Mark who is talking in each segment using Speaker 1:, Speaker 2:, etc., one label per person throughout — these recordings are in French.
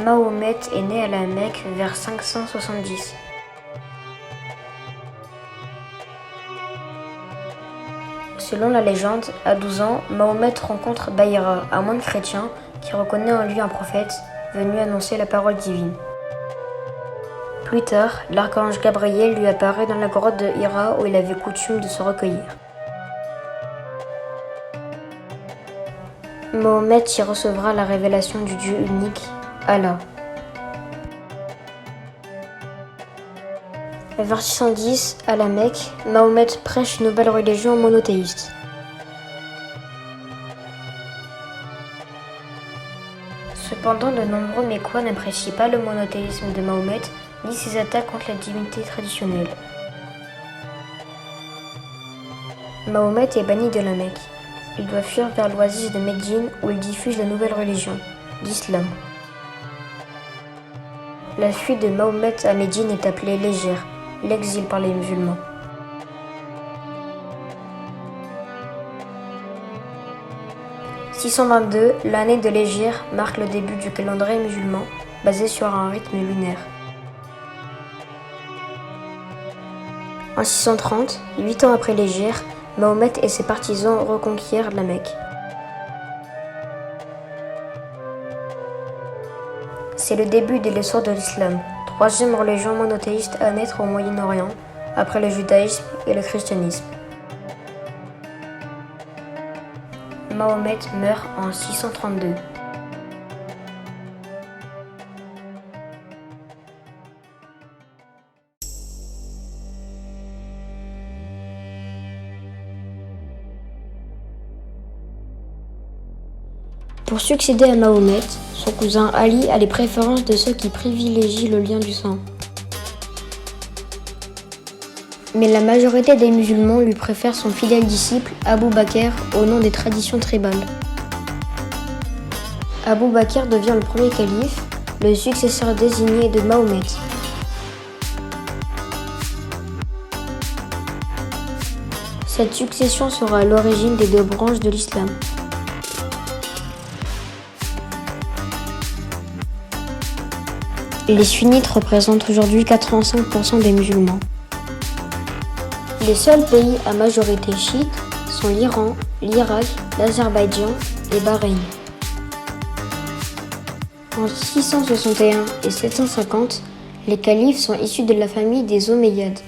Speaker 1: Mahomet est né à la Mecque vers 570. Selon la légende, à 12 ans, Mahomet rencontre Bahira, un moine chrétien qui reconnaît en lui un prophète venu annoncer la parole divine. Plus tard, l'archange Gabriel lui apparaît dans la grotte de Hira où il avait coutume de se recueillir. Mahomet y recevra la révélation du Dieu unique, Allah. Vers 610, à la Mecque, Mahomet prêche une nouvelle religion monothéiste. Cependant, de nombreux Mécois n'apprécient pas le monothéisme de Mahomet ni ses attaques contre la divinité traditionnelle. Mahomet est banni de la Mecque. Il doit fuir vers l'oasis de Médine où il diffuse la nouvelle religion, l'islam. La fuite de Mahomet à Médine est appelée l'hégire, l'exil par les musulmans. « 622, l'année de l'hégire, marque le début du calendrier musulman, basé sur un rythme lunaire. En 630, 8 ans après l'hégire, Mahomet et ses partisans reconquièrent la Mecque. C'est le début de l'essor de l'islam, troisième religion monothéiste à naître au Moyen-Orient, après le judaïsme et le christianisme. Mahomet meurt en 632. Pour succéder à Mahomet, son cousin Ali a les préférences de ceux qui privilégient le lien du sang. Mais la majorité des musulmans lui préfèrent son fidèle disciple Abou Bakr au nom des traditions tribales. Abou Bakr devient le premier calife, le successeur désigné de Mahomet. Cette succession sera à l'origine des deux branches de l'islam. Les sunnites représentent aujourd'hui 85% des musulmans. Les seuls pays à majorité chiite sont l'Iran, l'Irak, l'Azerbaïdjan et Bahreïn. En 661 et 750, les califes sont issus de la famille des Omeyyades.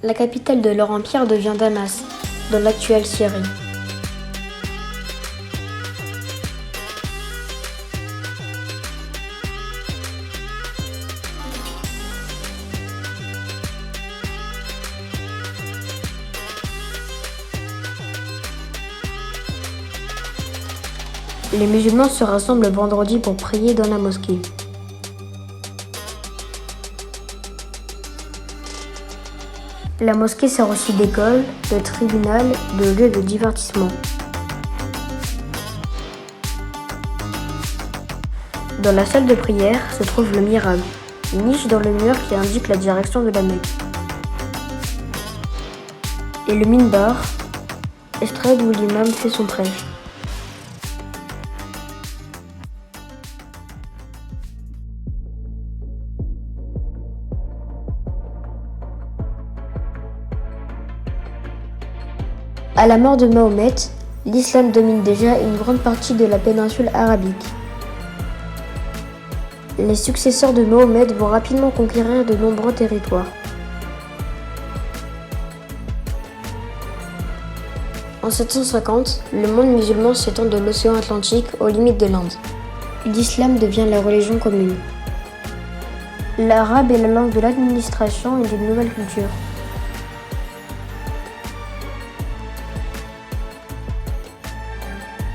Speaker 1: La capitale de leur empire devient Damas, dans l'actuelle Syrie. Les musulmans se rassemblent le vendredi pour prier dans la mosquée. La mosquée sert aussi d'école, de tribunal, de lieu de divertissement. Dans la salle de prière se trouve le mihrab, une niche dans le mur qui indique la direction de la Mecque. Et le minbar, estrade où l'imam fait son prêche. À la mort de Mahomet, l'islam domine déjà une grande partie de la péninsule arabique. Les successeurs de Mahomet vont rapidement conquérir de nombreux territoires. En 750, le monde musulman s'étend de l'océan Atlantique aux limites de l'Inde. L'islam devient la religion commune. L'arabe est la langue de l'administration et d'une nouvelle culture.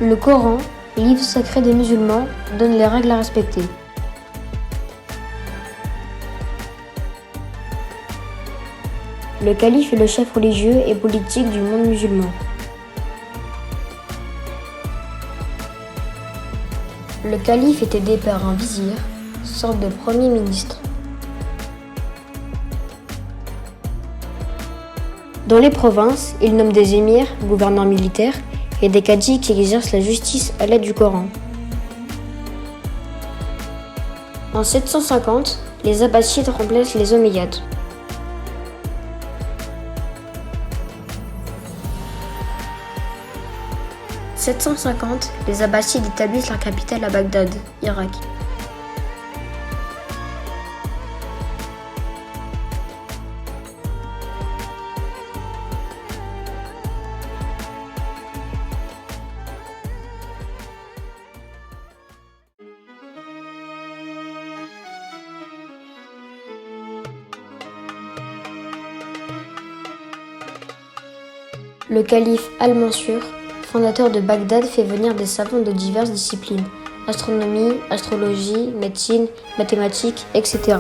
Speaker 1: Le Coran, livre sacré des musulmans, donne les règles à respecter. Le calife est le chef religieux et politique du monde musulman. Le calife est aidé par un vizir, sorte de premier ministre. Dans les provinces, il nomme des émirs, gouverneurs militaires, et des cadis qui exercent la justice à l'aide du Coran. En 750, les Abbassides remplacent les Omeyyades. En 750, les Abbassides établissent leur capitale à Bagdad, Irak. Le calife Al-Mansur, fondateur de Bagdad, fait venir des savants de diverses disciplines, astronomie, astrologie, médecine, mathématiques, etc.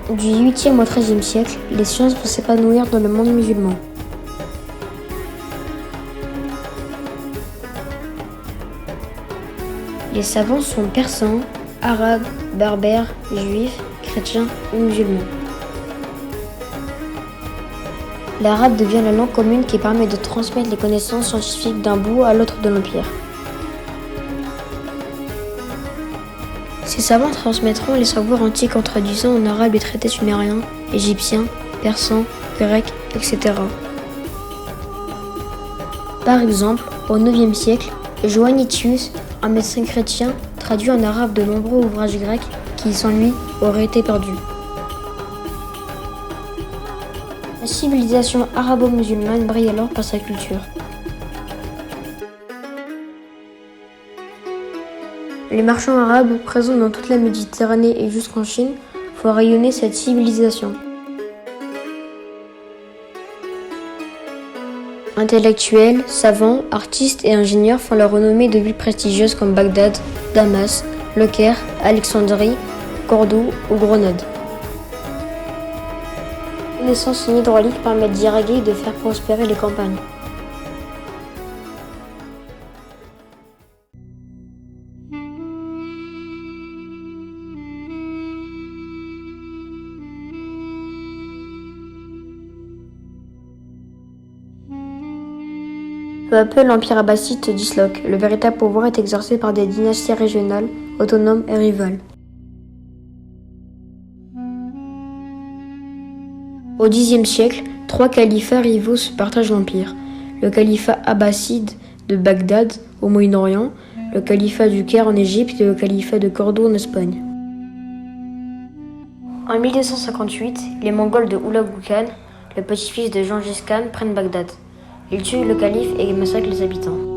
Speaker 1: Du 8e au 13e siècle, les sciences vont s'épanouir dans le monde musulman. Les savants sont persans, arabes, berbères, juifs, chrétiens ou musulmans. L'arabe devient la langue commune qui permet de transmettre les connaissances scientifiques d'un bout à l'autre de l'empire. Ces savants transmettront les savoirs antiques en traduisant en arabe les traités sumériens, égyptiens, persans, grecs, etc. Par exemple, au IXe siècle, Joannitius, un médecin chrétien, traduit en arabe de nombreux ouvrages grecs qui, sans lui, auraient été perdus. La civilisation arabo-musulmane brille alors par sa culture. Les marchands arabes, présents dans toute la Méditerranée et jusqu'en Chine, font rayonner cette civilisation. Intellectuels, savants, artistes et ingénieurs font leur renommée de villes prestigieuses comme Bagdad, Damas, Le Caire, Alexandrie, Cordoue ou Grenade. Les connaissances en hydraulique permettent d'irriguer et de faire prospérer les campagnes. Peu à peu, l'empire abbasside se disloque. Le véritable pouvoir est exercé par des dynasties régionales, autonomes et rivales. Au Xe siècle, 3 califats rivaux se partagent l'empire. Le califat abbasside de Bagdad au Moyen-Orient, le califat du Caire en Égypte et le califat de Cordoue en Espagne. En 1258, les Mongols de Hulagu Khan, le petit-fils de Gengis Khan, prennent Bagdad. Ils tuent le calife et massacrent les habitants.